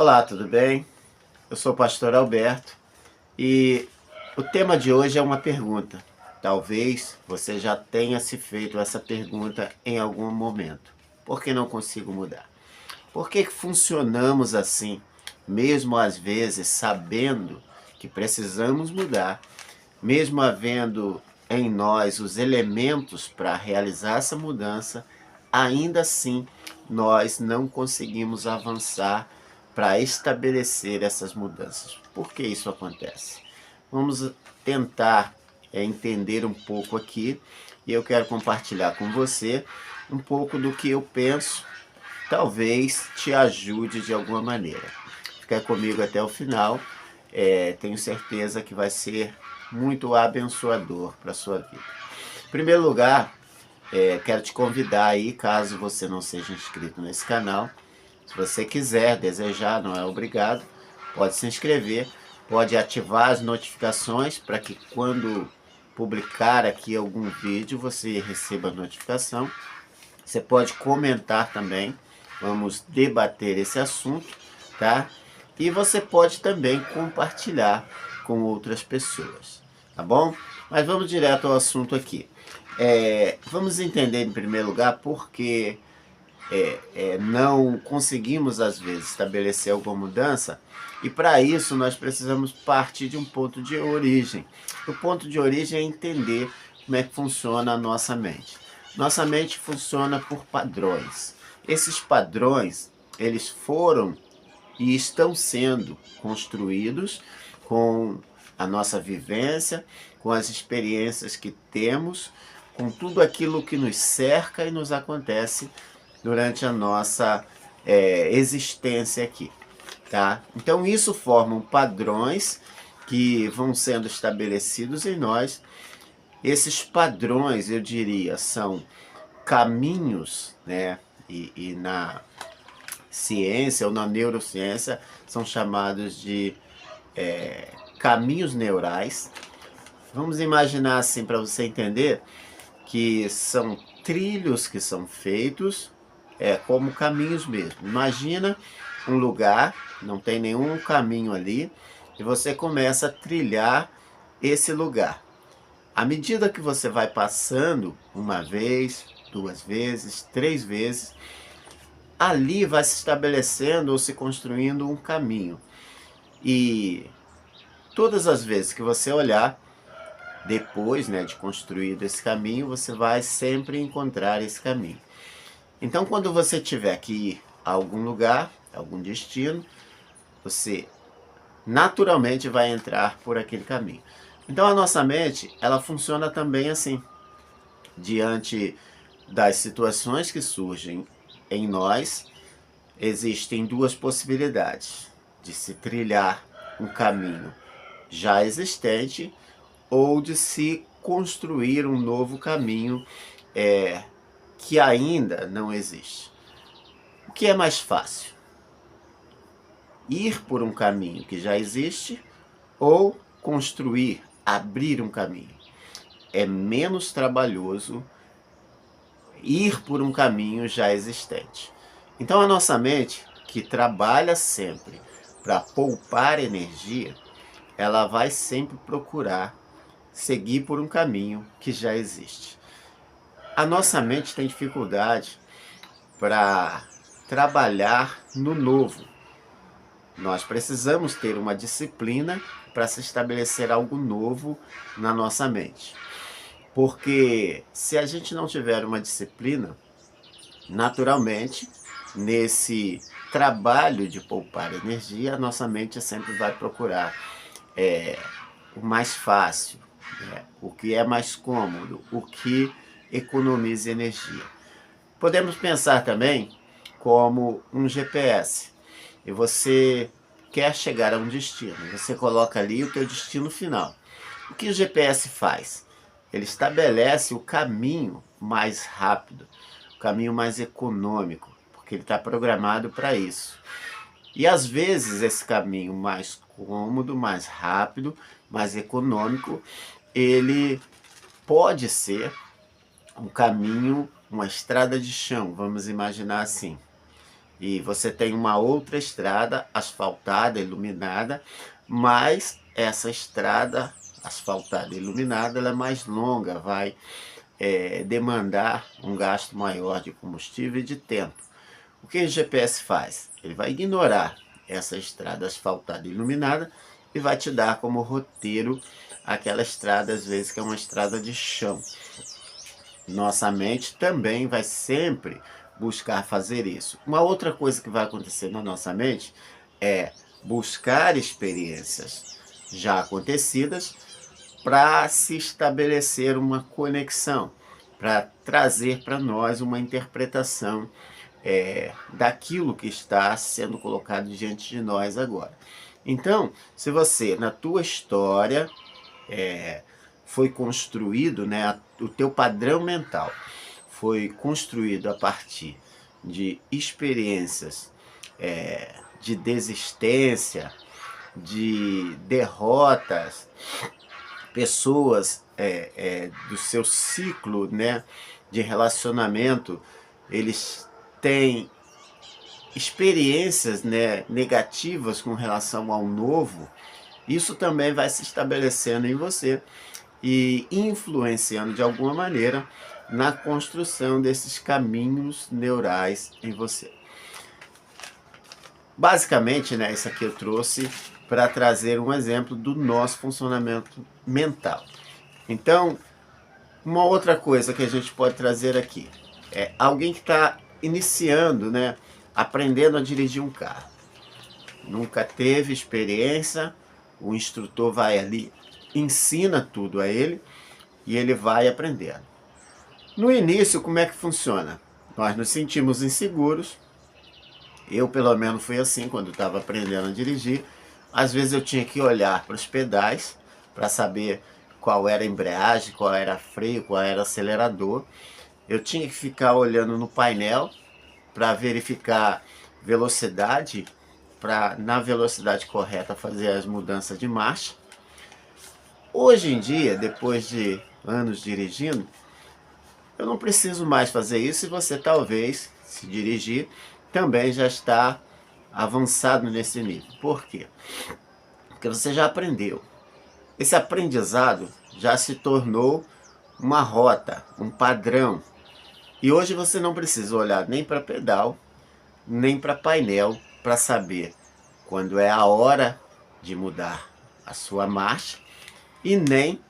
Olá, tudo bem? Eu sou o pastor Alberto e o tema de hoje é uma pergunta. Talvez você já tenha se feito essa pergunta em algum momento. Por que não consigo mudar? Por que funcionamos assim, mesmo às vezes sabendo que precisamos mudar, mesmo havendo em nós os elementos para realizar essa mudança, ainda assim nós não conseguimos avançar para estabelecer essas mudanças. Por que isso acontece? Vamos tentar entender um pouco aqui e eu quero compartilhar com você um pouco do que eu penso, talvez te ajude de alguma maneira. Fica comigo até o final, tenho certeza que vai ser muito abençoador para a sua vida. Em primeiro lugar, quero te convidar aí, caso você não seja inscrito nesse canal, se você quiser, desejar, não é obrigado, pode se inscrever, pode ativar as notificações para que quando publicar aqui algum vídeo você receba a notificação. Você pode comentar também, vamos debater esse assunto, tá? E você pode também compartilhar com outras pessoas, tá bom? Mas vamos direto ao assunto aqui. Vamos entender em primeiro lugar por que não conseguimos às vezes estabelecer alguma mudança, e para isso nós precisamos partir de um ponto de origem. O ponto de origem é entender como é que funciona a nossa mente. Nossa mente funciona por padrões. Esses padrões, eles foram e estão sendo construídos com a nossa vivência, com as experiências que temos, com tudo aquilo que nos cerca e nos acontece durante a nossa existência aqui, tá? Então isso formam padrões que vão sendo estabelecidos em nós. Esses padrões, eu diria, são caminhos, né? E na ciência ou na neurociência são chamados de caminhos neurais. Vamos imaginar assim para você entender que são trilhos que são feitos como caminhos mesmo. Imagina um lugar, não tem nenhum caminho ali, e você começa a trilhar esse lugar. À medida que você vai passando, uma vez, duas vezes, três vezes, ali vai se estabelecendo ou se construindo um caminho. E todas as vezes que você olhar, depois, né, de construído esse caminho, você vai sempre encontrar esse caminho. Então, quando você tiver que ir a algum lugar, a algum destino, você naturalmente vai entrar por aquele caminho. Então, a nossa mente, ela funciona também assim. Diante das situações que surgem em nós, existem duas possibilidades de se trilhar um caminho já existente ou de se construir um novo caminho que ainda não existe. O que é mais fácil? Ir por um caminho que já existe ou construir, abrir um caminho? É menos trabalhoso ir por um caminho já existente. Então a nossa mente, que trabalha sempre para poupar energia, ela vai sempre procurar seguir por um caminho que já existe. A nossa mente tem dificuldade para trabalhar no novo. Nós precisamos ter uma disciplina para se estabelecer algo novo na nossa mente. Porque se a gente não tiver uma disciplina, naturalmente, nesse trabalho de poupar energia, a nossa mente sempre vai procurar o mais fácil, o que é mais cômodo, o que economiza energia. Podemos pensar também como um GPS. E você quer chegar a um destino, você coloca ali o teu destino final. O que o GPS faz? Ele estabelece o caminho mais rápido, o caminho mais econômico, porque ele está programado para isso. E às vezes esse caminho mais cômodo, mais rápido, mais econômico, ele pode ser um caminho, uma estrada de chão, vamos imaginar assim. e você tem uma outra estrada asfaltada, iluminada, mas essa estrada asfaltada e iluminada ela é mais longa, vai demandar um gasto maior de combustível e de tempo. O que o GPS faz? Ele vai ignorar essa estrada asfaltada e iluminada e vai te dar como roteiro aquela estrada, às vezes, que é uma estrada de chão. Nossa mente também vai sempre buscar fazer isso. Uma outra coisa que vai acontecer na nossa mente é buscar experiências já acontecidas para se estabelecer uma conexão, para trazer para nós uma interpretação daquilo que está sendo colocado diante de nós agora. Então, se você, na tua história, foi construído, né, o teu padrão mental foi construído a partir de experiências de desistência, de derrotas, pessoas do seu ciclo, né, de relacionamento, eles têm experiências, né, negativas com relação ao novo. Isso também vai se estabelecendo em você e influenciando de alguma maneira na construção desses caminhos neurais em você. Basicamente, né, isso aqui eu trouxe para trazer um exemplo do nosso funcionamento mental. Então, uma outra coisa que a gente pode trazer aqui é alguém que está iniciando, né, aprendendo a dirigir um carro. Nunca teve experiência, o instrutor vai ali, ensina tudo a ele e ele vai aprendendo. No início, como é que funciona? Nós nos sentimos inseguros. Eu, pelo menos, fui assim quando estava aprendendo a dirigir. Às vezes eu tinha que olhar para os pedais para saber qual era a embreagem, qual era freio, qual era acelerador. Eu tinha que ficar olhando no painel para verificar velocidade, para na velocidade correta fazer as mudanças de marcha. Hoje em dia, depois de anos dirigindo, eu não preciso mais fazer isso e você talvez, se dirigir, também já está avançado nesse nível. Por quê? Porque você já aprendeu. Esse aprendizado já se tornou uma rota, um padrão. E hoje você não precisa olhar nem para pedal, nem para painel para saber quando é a hora de mudar a sua marcha e nem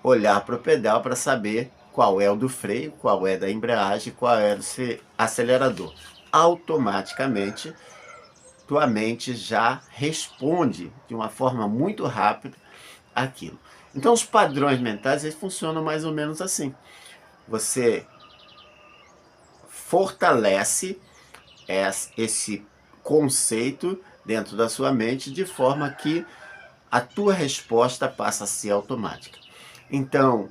olhar para o pedal para saber qual é o do freio, qual é da embreagem, qual é do acelerador. Automaticamente, tua mente já responde de uma forma muito rápida aquilo. Então, os padrões mentais eles funcionam mais ou menos assim. Você fortalece esse conceito dentro da sua mente de forma que a tua resposta passa a ser automática. Então,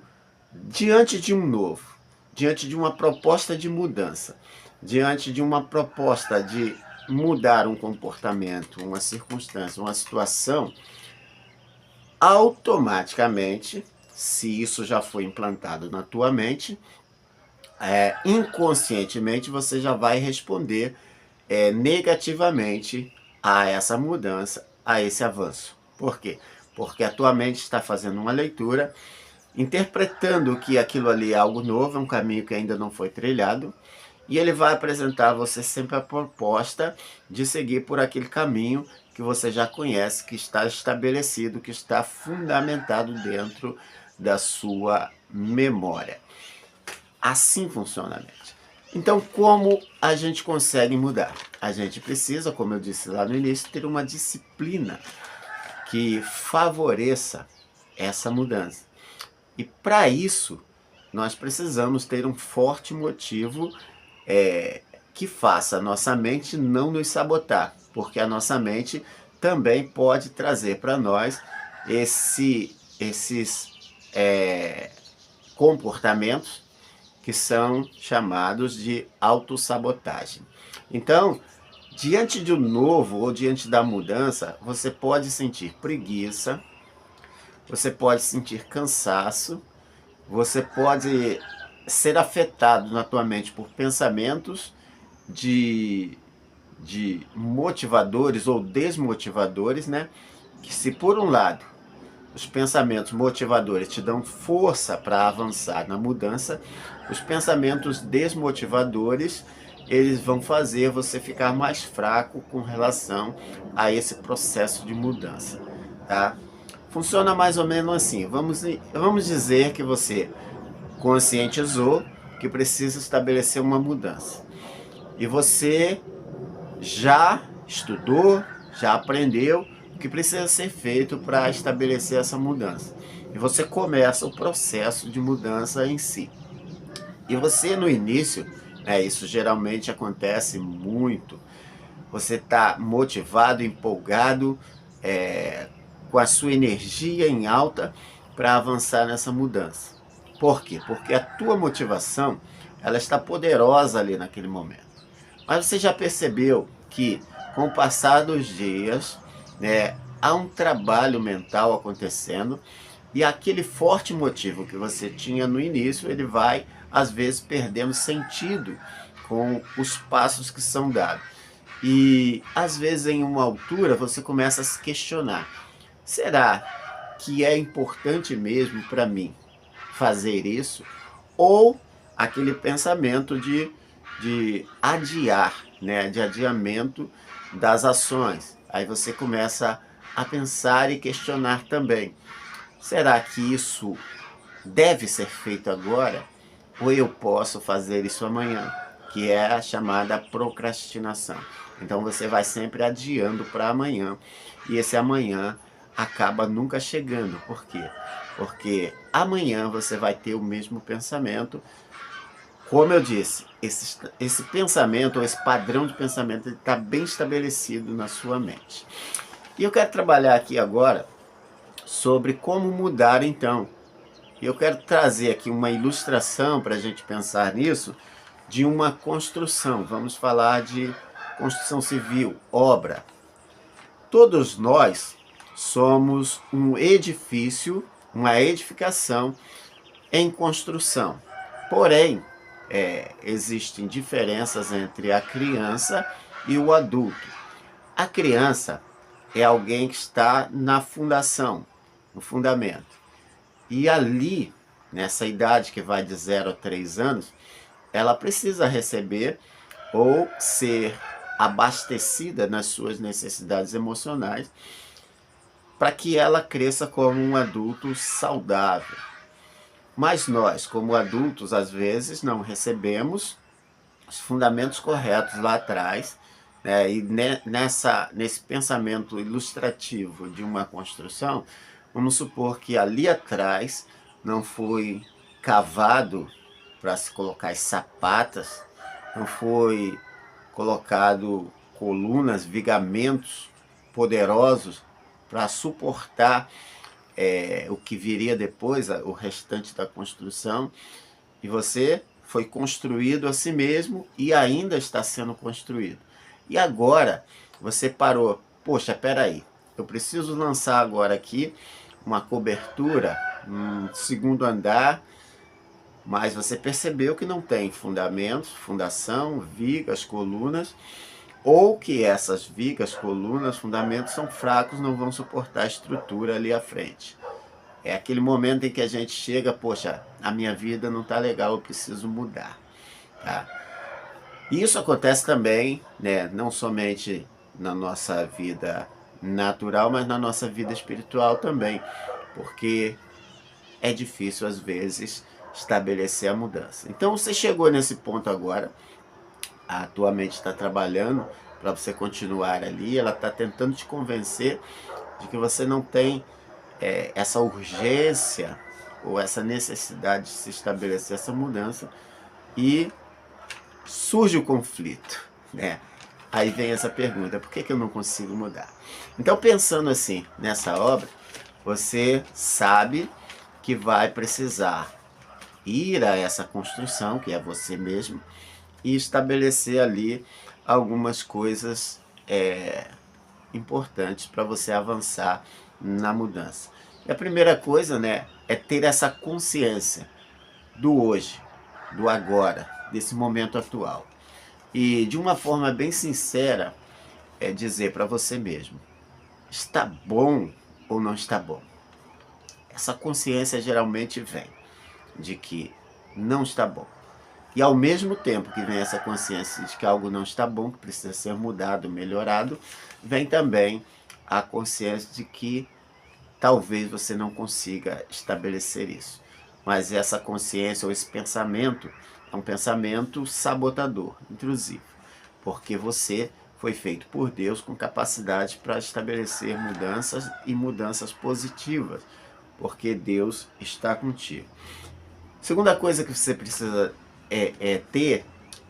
diante de um novo, diante de uma proposta de mudança, diante de uma proposta de mudar um comportamento, uma circunstância, uma situação, automaticamente, se isso já foi implantado na tua mente, inconscientemente você já vai responder negativamente a essa mudança, a esse avanço. Por quê? Porque a tua mente está fazendo uma leitura, interpretando que aquilo ali é algo novo, é um caminho que ainda não foi trilhado, e ele vai apresentar a você sempre a proposta de seguir por aquele caminho que você já conhece, que está estabelecido, que está fundamentado dentro da sua memória. Assim funciona a mente. Então, como a gente consegue mudar? A gente precisa, como eu disse lá no início, ter uma disciplina que favoreça essa mudança. E para isso, nós precisamos ter um forte motivo que faça a nossa mente não nos sabotar, porque a nossa mente também pode trazer para nós esses comportamentos que são chamados de autossabotagem. Então, diante de um novo ou diante da mudança, você pode sentir preguiça, você pode sentir cansaço, você pode ser afetado na tua mente por pensamentos de de motivadores ou desmotivadores, né? Que se por um lado os pensamentos motivadores te dão força para avançar na mudança, os pensamentos desmotivadores, eles vão fazer você ficar mais fraco com relação a esse processo de mudança, tá? Funciona mais ou menos assim. Vamos dizer que você conscientizou que precisa estabelecer uma mudança. E você já estudou, já aprendeu o que precisa ser feito para estabelecer essa mudança. E você começa o processo de mudança em si. E você no início, isso geralmente acontece muito, você está motivado, empolgado, com a sua energia em alta para avançar nessa mudança. Por quê? Porque a tua motivação, ela está poderosa ali naquele momento. Mas você já percebeu que com o passar dos dias, há um trabalho mental acontecendo e aquele forte motivo que você tinha no início, ele vai às vezes perdendo sentido com os passos que são dados. E às vezes em uma altura você começa a se questionar: será que é importante mesmo para mim fazer isso? Ou aquele pensamento de adiar, de adiamento das ações. Aí você começa a pensar e questionar também: será que isso deve ser feito agora? Ou eu posso fazer isso amanhã? Que é a chamada procrastinação. Então você vai sempre adiando para amanhã, e esse amanhã acaba nunca chegando. Por quê? Porque amanhã você vai ter o mesmo pensamento. Como eu disse, esse pensamento, ou esse padrão de pensamento, está bem estabelecido na sua mente. E eu quero trabalhar aqui agora sobre como mudar então. Eu quero trazer aqui uma ilustração para a gente pensar nisso, de uma construção. Vamos falar de construção civil, obra. Todos nós somos um edifício, uma edificação em construção. Porém, existem diferenças entre a criança e o adulto. A criança é alguém que está na fundação, no fundamento. E ali, nessa idade que vai de 0 a 3 anos, ela precisa receber ou ser abastecida nas suas necessidades emocionais para que ela cresça como um adulto saudável. Mas nós, como adultos, às vezes não recebemos os fundamentos corretos lá atrás, e nesse pensamento ilustrativo de uma construção, vamos supor que ali atrás não foi cavado para se colocar as sapatas, não foi colocado colunas, vigamentos poderosos para suportar o que viria depois, o restante da construção, e você foi construído a si mesmo e ainda está sendo construído. E agora você parou: poxa, peraí, eu preciso lançar agora aqui uma cobertura, um segundo andar, mas você percebeu que não tem fundamentos, fundação, vigas, colunas, ou que essas vigas, colunas, fundamentos são fracos, não vão suportar a estrutura ali à frente. É aquele momento em que a gente chega: poxa, a minha vida não está legal, eu preciso mudar. Tá? E isso acontece também, não somente na nossa vida natural, mas na nossa vida espiritual também, porque é difícil às vezes estabelecer a mudança. Então você chegou nesse ponto agora, a tua mente está trabalhando para você continuar ali, ela está tentando te convencer de que você não tem essa urgência ou essa necessidade de se estabelecer essa mudança, e surge o conflito, Aí vem essa pergunta: por que eu não consigo mudar? Então, pensando assim nessa obra, você sabe que vai precisar ir a essa construção, que é você mesmo, e estabelecer ali algumas coisas importantes para você avançar na mudança. E a primeira coisa, é ter essa consciência do hoje, do agora, desse momento atual. e de uma forma bem sincera, dizer para você mesmo, está bom ou não está bom? Essa consciência geralmente vem de que não está bom. E ao mesmo tempo que vem essa consciência de que algo não está bom, que precisa ser mudado, melhorado, vem também a consciência de que talvez você não consiga estabelecer isso. Mas essa consciência ou esse pensamento é um pensamento sabotador, intrusivo, porque você foi feito por Deus com capacidade para estabelecer mudanças e mudanças positivas, porque Deus está contigo. Segunda coisa que você precisa ter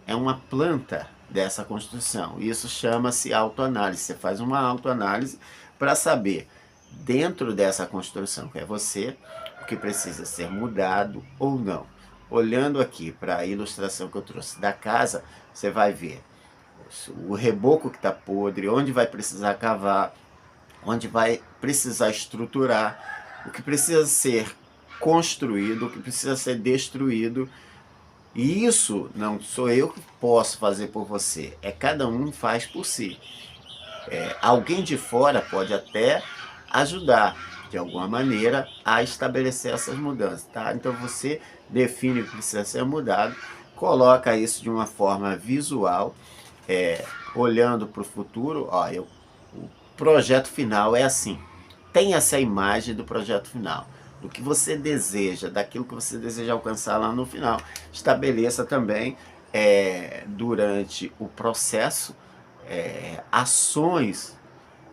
é uma planta dessa construção. Isso chama-se autoanálise. Você faz uma autoanálise para saber, dentro dessa construção que é você, o que precisa ser mudado ou não. Olhando aqui para a ilustração que eu trouxe da casa, você vai ver o reboco que está podre, onde vai precisar cavar, onde vai precisar estruturar, o que precisa ser construído, o que precisa ser destruído. E isso não sou eu que posso fazer por você, cada um faz por si. Alguém de fora pode até ajudar de alguma maneira a estabelecer essas mudanças, tá? Então você define o que precisa ser mudado, coloca isso de uma forma visual, olhando para o futuro. O projeto final é assim, tem essa imagem do projeto final, do que você deseja, daquilo que você deseja alcançar lá no final. Estabeleça também, durante o processo, ações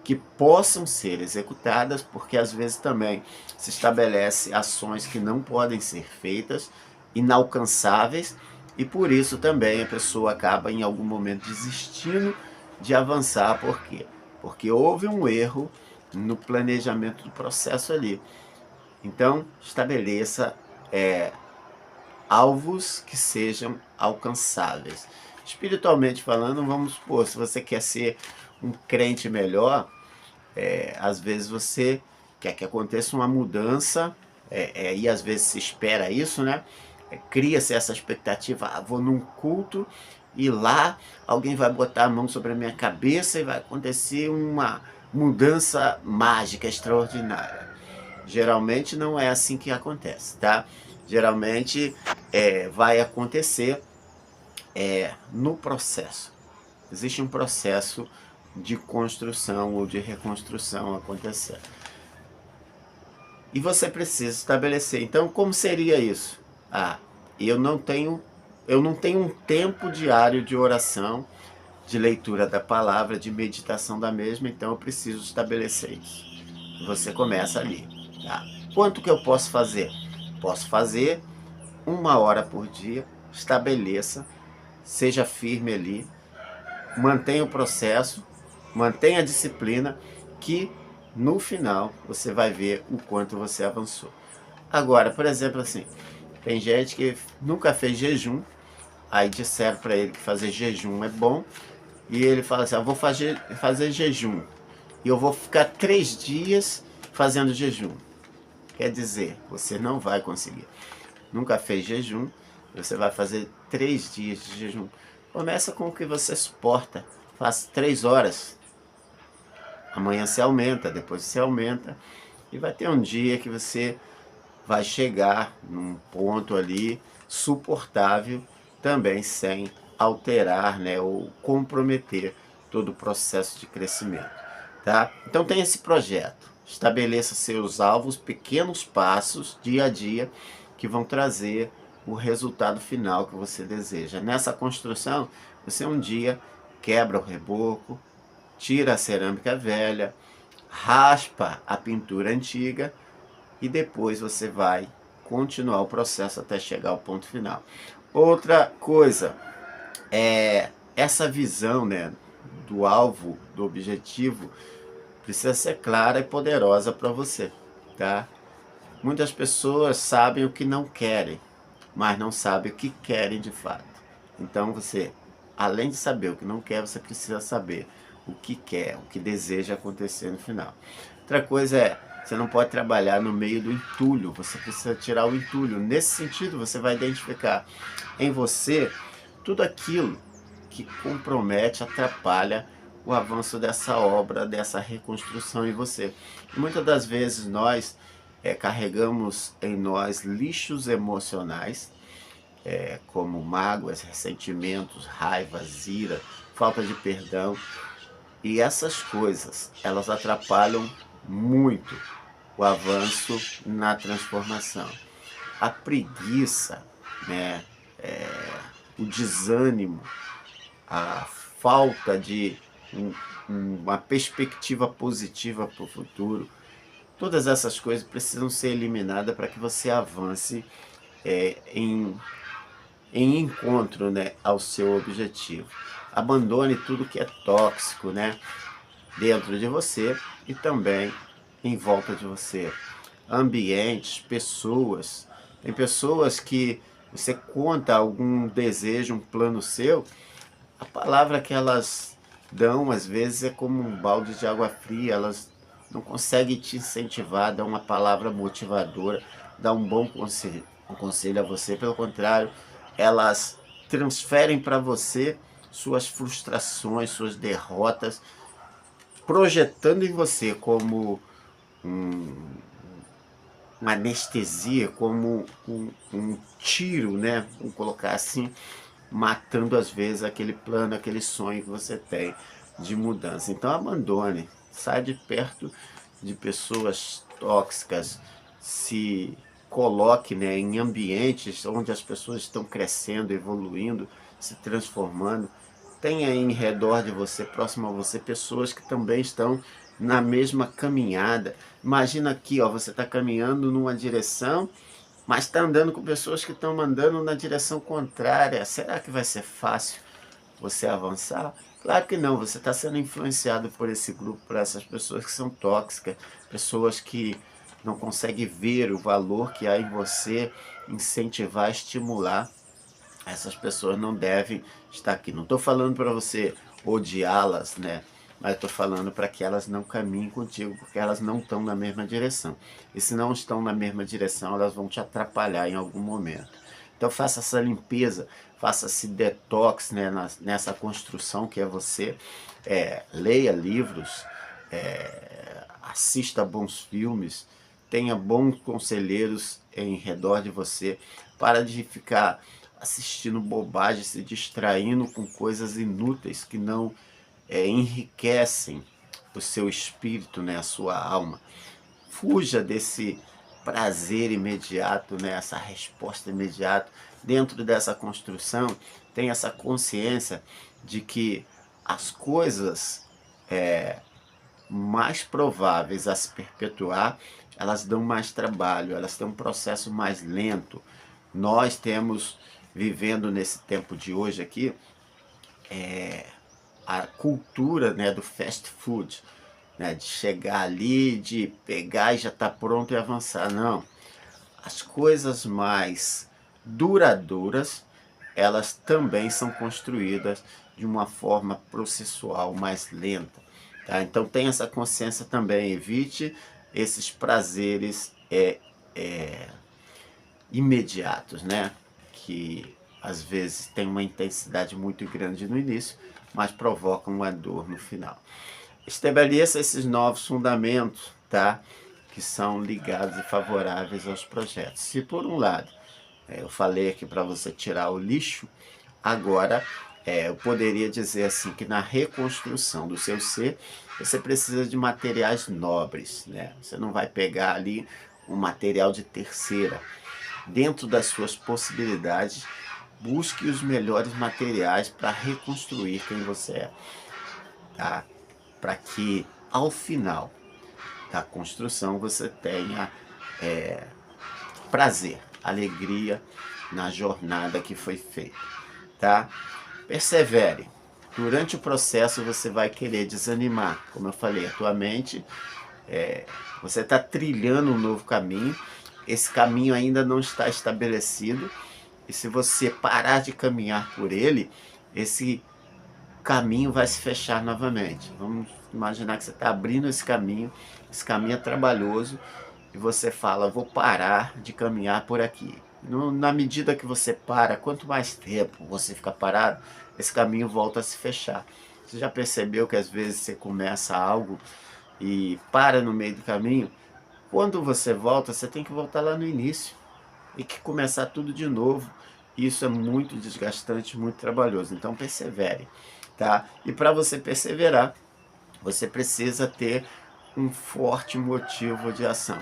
que possam ser executadas, porque às vezes também se estabelece ações que não podem ser feitas, inalcançáveis, e por isso também a pessoa acaba em algum momento desistindo de avançar. Por quê? Porque houve um erro no planejamento do processo ali. Então, estabeleça alvos que sejam alcançáveis. Espiritualmente falando, vamos supor, se você quer ser um crente melhor, às vezes você quer que aconteça uma mudança, e às vezes se espera isso, né? Cria-se essa expectativa, vou num culto e lá alguém vai botar a mão sobre a minha cabeça e vai acontecer uma mudança mágica, extraordinária. Geralmente não é assim que acontece, tá? Geralmente vai acontecer no processo. Existe um processo de construção ou de reconstrução acontecer. E você precisa estabelecer. Então, como seria isso? Eu não tenho um tempo diário de oração, de leitura da palavra, de meditação da mesma, então eu preciso estabelecer isso. Você começa ali. Tá? Quanto que eu posso fazer? Posso fazer 1 hora por dia, estabeleça, seja firme ali, mantenha o processo, mantenha a disciplina, que no final você vai ver o quanto você avançou. Agora, por exemplo, assim, tem gente que nunca fez jejum, aí disseram para ele que fazer jejum é bom, e ele fala assim, eu vou fazer jejum, e eu vou ficar 3 dias fazendo jejum. Quer dizer, você não vai conseguir. Nunca fez jejum, você vai fazer 3 dias de jejum. Começa com o que você suporta, faz 3 horas. Amanhã você aumenta, depois você aumenta, e vai ter um dia que você vai chegar num ponto ali suportável, também sem alterar, né, ou comprometer todo o processo de crescimento, tá? Então tem esse projeto, estabeleça seus alvos, pequenos passos, dia a dia, que vão trazer o resultado final que você deseja. Nessa construção, você um dia quebra o reboco, tira a cerâmica velha, raspa a pintura antiga, e depois você vai continuar o processo até chegar ao ponto final. Outra coisa, essa visão, né, do alvo, do objetivo, precisa ser clara e poderosa para você, tá? Muitas pessoas sabem o que não querem, mas não sabem o que querem de fato. Então você, além de saber o que não quer, você precisa saber o que quer, o que deseja acontecer no final. Outra coisa você não pode trabalhar no meio do entulho, você precisa tirar o entulho. Nesse sentido, você vai identificar em você tudo aquilo que compromete, atrapalha o avanço dessa obra, dessa reconstrução em você. E muitas das vezes nós carregamos em nós lixos emocionais, como mágoas, ressentimentos, raivas, ira, falta de perdão. E essas coisas, elas atrapalham muito o avanço na transformação. A preguiça, né, o desânimo, a falta de uma perspectiva positiva para o futuro, todas essas coisas precisam ser eliminadas para que você avance em encontro, né, ao seu objetivo. Abandone tudo que é tóxico, né, dentro de você e também em volta de você. Ambientes, pessoas. Tem pessoas que você conta algum desejo, um plano seu, a palavra que elas dão às vezes é como um balde de água fria, elas não conseguem te incentivar, dar uma palavra motivadora, dar um conselho a você, pelo contrário, elas transferem para você suas frustrações, suas derrotas, projetando em você como uma anestesia, como um tiro, né? Vamos colocar assim, matando às vezes aquele plano, aquele sonho que você tem de mudança. Então abandone, sai de perto de pessoas tóxicas, se coloque, né, em ambientes onde as pessoas estão crescendo, evoluindo, se transformando. Tenha em redor de você, próximo a você, pessoas que também estão na mesma caminhada. Imagina aqui, ó, você está caminhando numa direção, mas está andando com pessoas que estão andando na direção contrária. Será que vai ser fácil você avançar? Claro que não, você está sendo influenciado por esse grupo, por essas pessoas que são tóxicas, pessoas que não conseguem ver o valor que há em você, incentivar, estimular. Essas pessoas não devem estar aqui. Não estou falando para você odiá-las, né? Mas estou falando para que elas não caminhem contigo, porque elas não estão na mesma direção. E se não estão na mesma direção, elas vão te atrapalhar em algum momento. Então faça essa limpeza, faça esse detox, né, nessa construção que é você. Leia livros, assista bons filmes, tenha bons conselheiros em redor de você. Para de ficar assistindo bobagem, se distraindo com coisas inúteis que não enriquecem o seu espírito, né, a sua alma. Fuja desse prazer imediato, né, essa resposta imediata. Dentro dessa construção, tem essa consciência de que as coisas mais prováveis a se perpetuar, elas dão mais trabalho, elas têm um processo mais lento. Nós temos, vivendo nesse tempo de hoje aqui, a cultura, né, do fast food, né, de chegar ali, de pegar e já está pronto e avançar. Não, as coisas mais duradouras, elas também são construídas de uma forma processual mais lenta. Tá? Então tenha essa consciência também, evite esses prazeres imediatos, né? Que às vezes tem uma intensidade muito grande no início, mas provocam uma dor no final. Estabeleça esses novos fundamentos, tá? Que são ligados e favoráveis aos projetos. Se por um lado, eu falei aqui para você tirar o lixo, agora eu poderia dizer assim que na reconstrução do seu ser, você precisa de materiais nobres, né? Você não vai pegar ali um material de terceira. Dentro das suas possibilidades, busque os melhores materiais para reconstruir quem você é, tá? Para que ao final da construção você tenha prazer, alegria na jornada que foi feita, tá? Persevere. Durante o processo você vai querer desanimar, como eu falei, a tua mente, você está trilhando um novo caminho, esse caminho ainda não está estabelecido, e se você parar de caminhar por ele, esse caminho vai se fechar novamente. Vamos imaginar que você está abrindo esse caminho é trabalhoso, e você fala, vou parar de caminhar por aqui. Na medida que você para, quanto mais tempo você fica parado, esse caminho volta a se fechar. Você já percebeu que às vezes você começa algo e para no meio do caminho? Quando você volta, você tem que voltar lá no início e que começar tudo de novo. Isso é muito desgastante, muito trabalhoso. Então persevere, tá? E para você perseverar, você precisa ter um forte motivo de ação,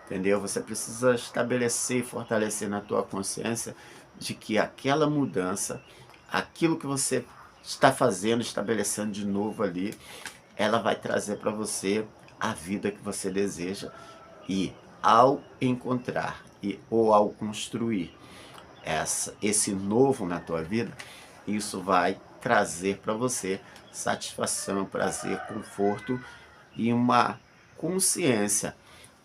entendeu? Você precisa estabelecer e fortalecer na tua consciência de que aquela mudança, aquilo que você está fazendo, estabelecendo de novo ali, ela vai trazer para você a vida que você deseja. E ao encontrar ou ao construir esse novo na tua vida, isso vai trazer para você satisfação, prazer, conforto e uma consciência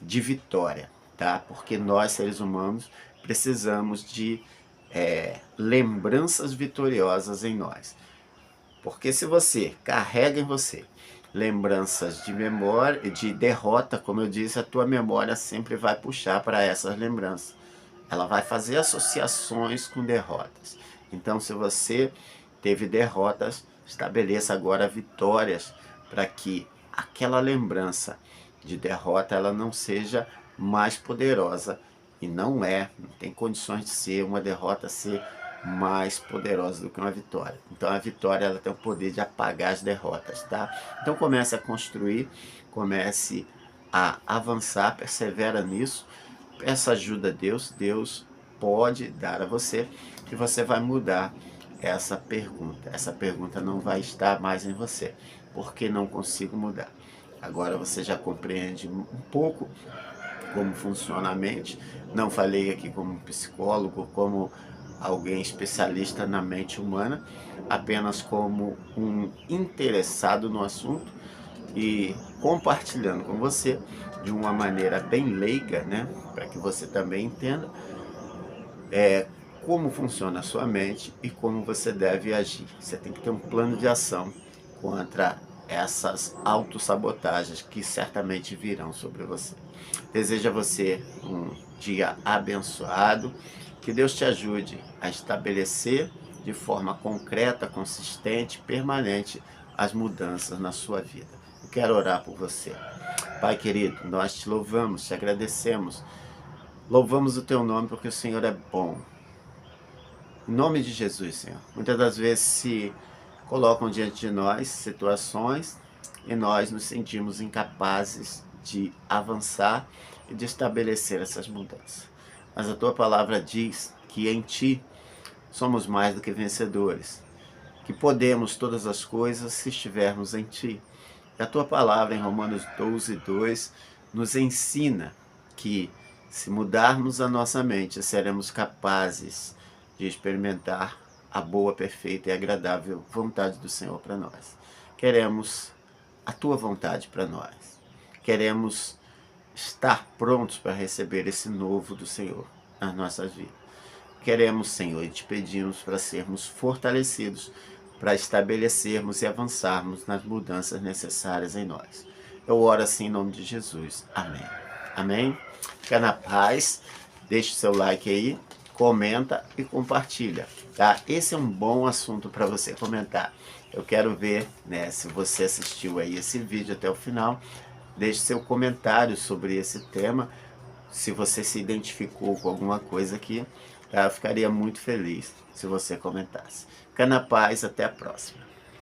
de vitória, tá? Porque nós, seres humanos, precisamos de lembranças vitoriosas em nós. Porque se você carrega em você lembranças de memória, de derrota, como eu disse, a tua memória sempre vai puxar para essas lembranças. Ela vai fazer associações com derrotas. Então, se você teve derrotas, estabeleça agora vitórias para que aquela lembrança de derrota ela não seja mais poderosa. E não tem condições de ser uma derrota ser mais poderosa do que uma vitória. Então a vitória ela tem o poder de apagar as derrotas, tá? Então comece a construir, comece a avançar, persevera nisso, peça ajuda a Deus, Deus pode dar a você e você vai mudar essa pergunta. Essa pergunta não vai estar mais em você, porque não consigo mudar. Agora você já compreende um pouco como funciona a mente. Não falei aqui como psicólogo, como alguém especialista na mente humana, apenas como um interessado no assunto e compartilhando com você de uma maneira bem leiga, né, para que você também entenda como funciona a sua mente e como você deve agir. Você tem que ter um plano de ação contra essas autossabotagens que certamente virão sobre você. Desejo a você um dia abençoado, que Deus te ajude a estabelecer de forma concreta, consistente, permanente as mudanças na sua vida. Eu quero orar por você. Pai querido, nós te louvamos, te agradecemos. Louvamos o teu nome porque o Senhor é bom. Em nome de Jesus, Senhor. Muitas das vezes se colocam diante de nós situações e nós nos sentimos incapazes de avançar e de estabelecer essas mudanças. Mas a tua palavra diz que em ti somos mais do que vencedores, que podemos todas as coisas se estivermos em ti. E a tua palavra em Romanos 12:2 nos ensina que se mudarmos a nossa mente, seremos capazes de experimentar a boa, perfeita e agradável vontade do Senhor para nós. Queremos a tua vontade para nós. Queremos estar prontos para receber esse novo do Senhor nas nossas vidas. Queremos, Senhor, e te pedimos para sermos fortalecidos, para estabelecermos e avançarmos nas mudanças necessárias em nós. Eu oro assim em nome de Jesus. Amém. Amém? Fica na paz. Deixe seu like aí, comenta e compartilha, tá? Esse é um bom assunto para você comentar. Eu quero ver, né, se você assistiu aí esse vídeo até o final. Deixe seu comentário sobre esse tema, se você se identificou com alguma coisa aqui, tá? Eu ficaria muito feliz se você comentasse. Fica na paz, até a próxima.